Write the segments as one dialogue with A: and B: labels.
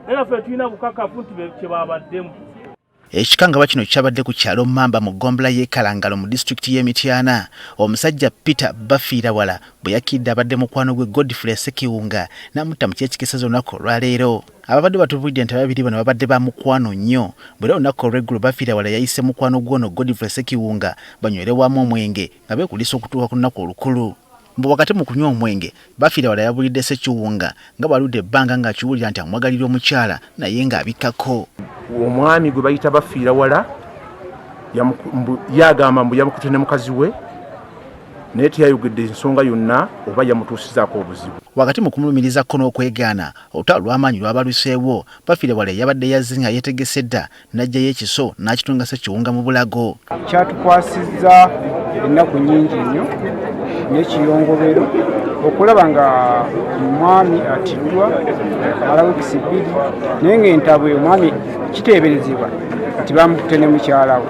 A: era ffe tulina bukakafu nti kye babaddemu.
B: Ekikangabwa kino kyabadde ku kyalo Mamba mu Gombola y'e Kalangalo mu disitulikiti y'e Mityana. Omusajja Peter Bafiirawala bwe yakidde abadde mukwano gwe Godfrey Sekiwunga n'amutta mu kyekikeseza olunaku olwaleero. Ababadde batubuulidde nti ababiri bano babadde ba mukwano nnyo. Bwe era olunaku olw'eggulo Bafiirawala yayise mukwano gwono Godfrey Sekiwunga banywere wamu omwenge nga beekulisa okutuuka ku lunaku olukulu. Mbu wakati mu kunywa omwenge Bafiirawala yabuulidde Sekiwunga nga bwaludde ebbanga ng'akiwulira nti amwagalira omukyala naye ng'abikkako.
C: Omwami gwe bayita Bafiirawala yagamba mbu yamukutte ne mukazi we naye teyayogedde ensonga yonna oba yamutuusizaako obuzibu.
B: Wakati mu kumulumirizako n'okwegaana olutalo lw'amaanyi lwabaluseewo Bafiirawala yabadde yazze nga yeetegese dda n'ajjayo ekiso n'akitunga Sekiwunga mu bulago.
D: Kyatukwasizza ennaku nnyingi nnyo n'ekiyongobero okulaba nga omwami atiddwa akamala wiikisi bbiri naye ng'entabwe omwami kiteeberezebwa nti bamukutte ne mukyala we.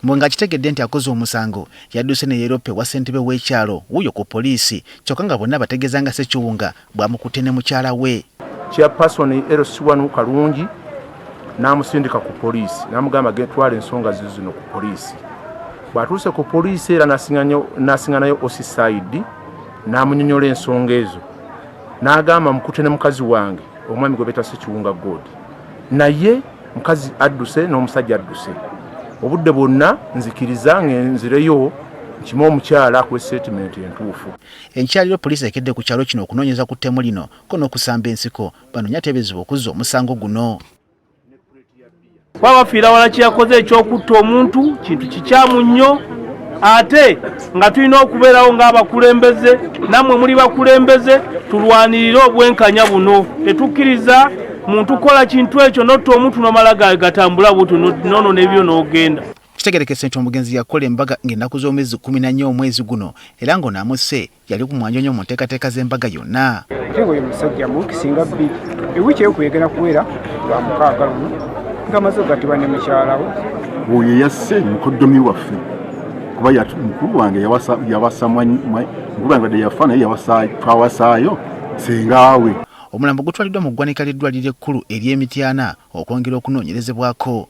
B: Mbwe ng'akitegedde nti akoze omusango yadduse ne yeeroppe wa ssentebe w'ekyalo wuuyo ku poliisi kyokka nga bonna bategeeza nga Sekiwunga bw'amukutte ne mukyala we.
C: Chairperson LC1 Kalungi n'amusindika ku poliisi n'amugamba getwala ensonga zino ku poliisi. Bw'atuuse ku poliisi era n'asiŋŋanayo Osiside n'amunyonyola ensonga ezo n'agamba mukutte ne mukazi wange omwami gwe beeta Sekiwunga God naye mukazi adduse n'omusajja adduse. Obudde bwonna nzikiriza ngenzireyo nkima omukyala akuwe statement entuufu.
B: Enkyaliro poliisi ekedde ku kyalo kino okunoonyeza ku ttemu lino ko n'okusamba ensiko banoonya ateeberezebwa okuzza omusango guno.
A: Bafiirawala kye yakoze ekyokutta omuntu kintu kikyamu nnyo ate nga tulina okubeerawo ng'abakulembeze nammwe muli bakulembeze tulwanirire obwenkanya buno. Tetukkiriza muntu kola kintu ekyo notta omuntu n'omala gatambula buto nono n'ebyo n'ogenda.
B: Kitegerekese nti omugenzi yakola embaga ng'ennaku z'omwezi 14 omwezi guno era ng'onaamuse yali ku mwanjo mu nteekateeka z'embaga yonna.
D: Ate ng'oyo musajja mu wiiki singa bbiri ewiiki eyo kwegera kuwera lwa mukaaga luno ng'amaze okugattibwa ne mukyala we.
E: Oyo yasse mukoddomi waffe kuba mukulu wange yawasa mukulu wange badde yafa naye twawasaayo sengaawe.
B: Omulambo gutwaliddwa mu ggwanika ly'eddwaliro ekkulu ery'e Mityana okwongera okunoonyerezebwako.